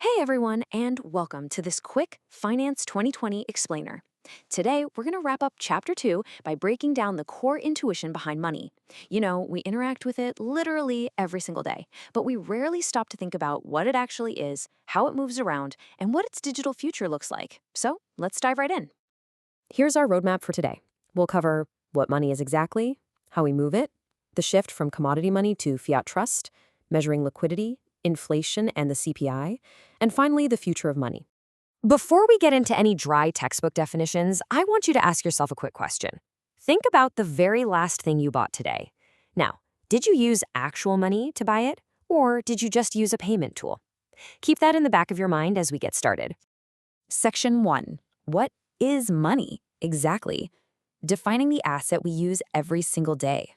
Hey everyone, and welcome to this quick Finance 2020 explainer. Today, we're going to wrap up Chapter 2 by breaking down the core intuition behind money. We interact with it literally every single day, but we rarely stop to think about what it actually is, how it moves around, and what its digital future looks like. So, let's dive right in. Here's our roadmap for today. We'll cover what money is exactly, how we move it, the shift from commodity money to fiat trust, measuring liquidity, inflation, and the CPI, and finally, the future of money. Before we get into any dry textbook definitions, I want you to ask yourself a quick question. Think about the very last thing you bought today. Now, did you use actual money to buy it, or did you just use a payment tool? Keep that in the back of your mind as we get started. Section 1. What is money? Exactly. Defining the asset we use every single day.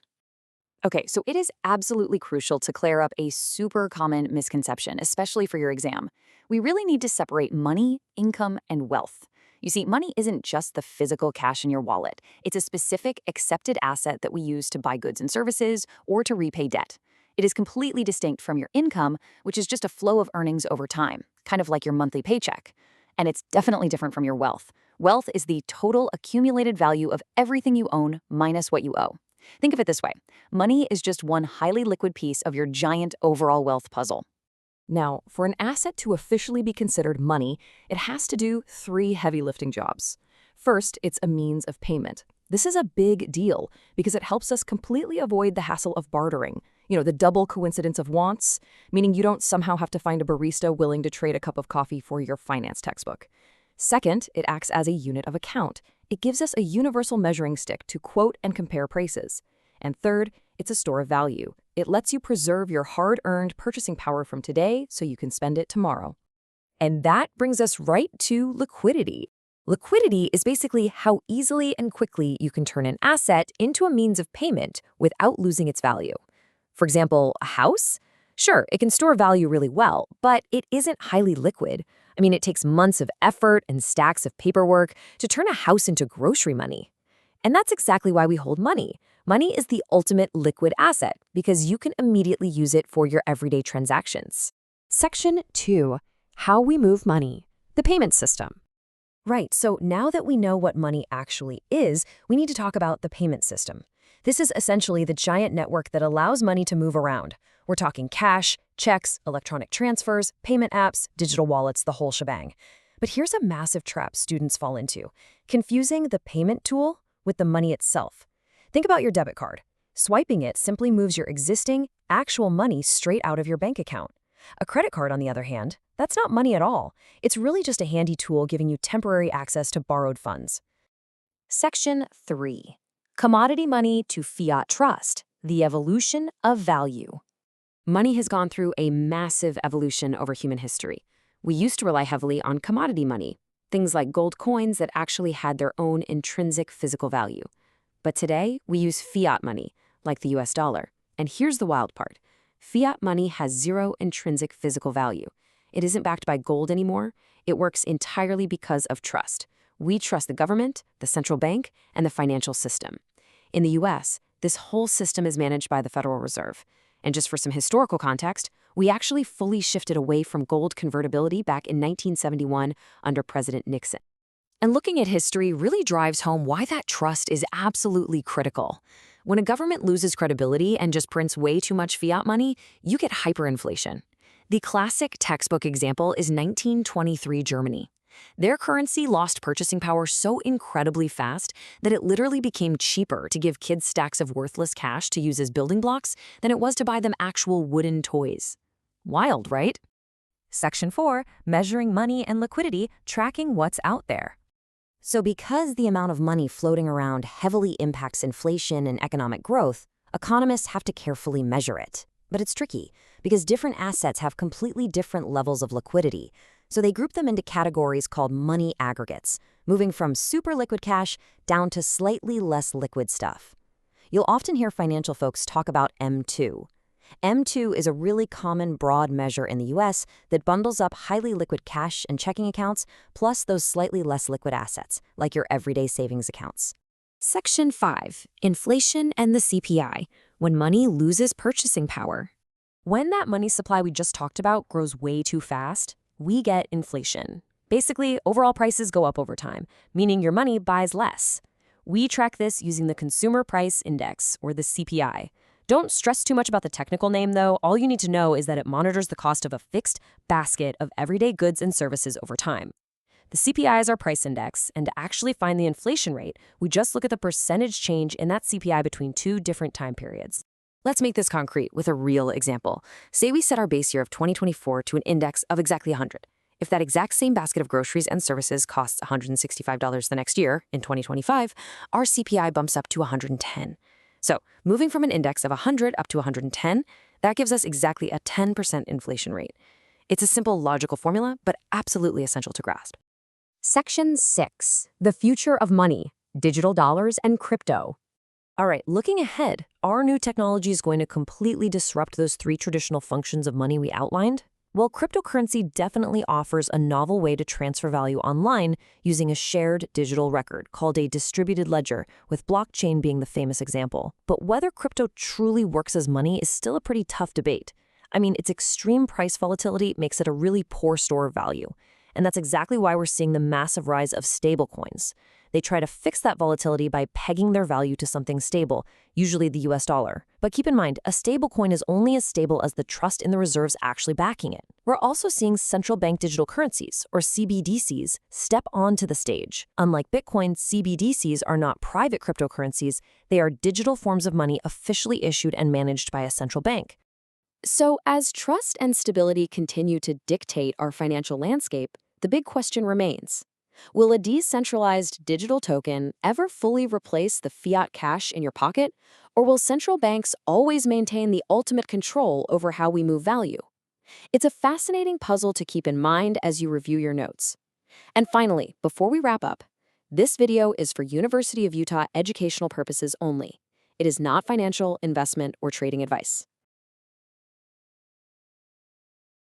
Okay, so it is absolutely crucial to clear up a super common misconception, especially for your exam. We really need to separate money, income, and wealth. You see, money isn't just the physical cash in your wallet. It's a specific accepted asset that we use to buy goods and services or to repay debt. It is completely distinct from your income, which is just a flow of earnings over time, kind of like your monthly paycheck. And it's definitely different from your wealth. Wealth is the total accumulated value of everything you own minus what you owe. Think of it this way. Money is just one highly liquid piece of your giant overall wealth puzzle. Now, for an asset to officially be considered money, it has to do three heavy lifting jobs. First, it's a means of payment. This is a big deal because it helps us completely avoid the hassle of bartering. The double coincidence of wants, meaning you don't somehow have to find a barista willing to trade a cup of coffee for your finance textbook. Second, it acts as a unit of account. It gives us a universal measuring stick to quote and compare prices. And third, it's a store of value. It lets you preserve your hard-earned purchasing power from today so you can spend it tomorrow. And that brings us right to liquidity. Liquidity is basically how easily and quickly you can turn an asset into a means of payment without losing its value. For example, a house? Sure, it can store value really well, but it isn't highly liquid. It takes months of effort and stacks of paperwork to turn a house into grocery money. And that's exactly why we hold money. Money is the ultimate liquid asset because you can immediately use it for your everyday transactions. Section 2. How we move money. The payment system. Right, so now that we know what money actually is, we need to talk about the payment system. This is essentially the giant network that allows money to move around. We're talking cash, checks, electronic transfers, payment apps, digital wallets, the whole shebang. But here's a massive trap students fall into: confusing the payment tool with the money itself. Think about your debit card. Swiping it simply moves your existing, actual money straight out of your bank account. A credit card, on the other hand, that's not money at all. It's really just a handy tool giving you temporary access to borrowed funds. Section 3. Commodity money to fiat trust, the evolution of value. Money has gone through a massive evolution over human history. We used to rely heavily on commodity money, things like gold coins that actually had their own intrinsic physical value. But today, we use fiat money, like the US dollar. And here's the wild part. Fiat money has zero intrinsic physical value. It isn't backed by gold anymore. It works entirely because of trust. We trust the government, the central bank, and the financial system. In the US, this whole system is managed by the Federal Reserve. And just for some historical context, we actually fully shifted away from gold convertibility back in 1971 under President Nixon. And looking at history really drives home why that trust is absolutely critical. When a government loses credibility and just prints way too much fiat money, you get hyperinflation. The classic textbook example is 1923 Germany. Their currency lost purchasing power so incredibly fast that it literally became cheaper to give kids stacks of worthless cash to use as building blocks than it was to buy them actual wooden toys. Wild, right? Section 4. Measuring money and liquidity, tracking what's out there. So because the amount of money floating around heavily impacts inflation and economic growth, economists have to carefully measure it. But it's tricky because different assets have completely different levels of liquidity. So they group them into categories called money aggregates, moving from super liquid cash down to slightly less liquid stuff. You'll often hear financial folks talk about M2. M2 is a really common broad measure in the US that bundles up highly liquid cash and checking accounts, plus those slightly less liquid assets, like your everyday savings accounts. Section 5. Inflation and the CPI, when money loses purchasing power. When that money supply we just talked about grows way too fast, we get inflation. Basically, overall prices go up over time, meaning your money buys less. We track this using the Consumer Price Index, or the CPI. Don't stress too much about the technical name, though. All you need to know is that it monitors the cost of a fixed basket of everyday goods and services over time. The CPI is our price index, and to actually find the inflation rate, we just look at the percentage change in that CPI between two different time periods. Let's make this concrete with a real example. Say we set our base year of 2024 to an index of exactly 100. If that exact same basket of groceries and services costs $165 the next year, in 2025, our CPI bumps up to 110. So, moving from an index of 100 up to 110, that gives us exactly a 10% inflation rate. It's a simple logical formula, but absolutely essential to grasp. Section 6. The future of money, digital dollars and crypto. All right, looking ahead, our new technology is going to completely disrupt those three traditional functions of money we outlined. Well, cryptocurrency definitely offers a novel way to transfer value online using a shared digital record called a distributed ledger, with blockchain being the famous example. But whether crypto truly works as money is still a pretty tough debate. I mean, its extreme price volatility makes it a really poor store of value. And that's exactly why we're seeing the massive rise of stablecoins. They try to fix that volatility by pegging their value to something stable, usually the US dollar. But keep in mind, a stablecoin is only as stable as the trust in the reserves actually backing it. We're also seeing central bank digital currencies, or CBDCs, step onto the stage. Unlike Bitcoin, CBDCs are not private cryptocurrencies. They are digital forms of money officially issued and managed by a central bank. So, as trust and stability continue to dictate our financial landscape, the big question remains. Will a decentralized digital token ever fully replace the fiat cash in your pocket? Or will central banks always maintain the ultimate control over how we move value? It's a fascinating puzzle to keep in mind as you review your notes. And finally, before we wrap up, this video is for University of Utah educational purposes only. It is not financial, investment, or trading advice.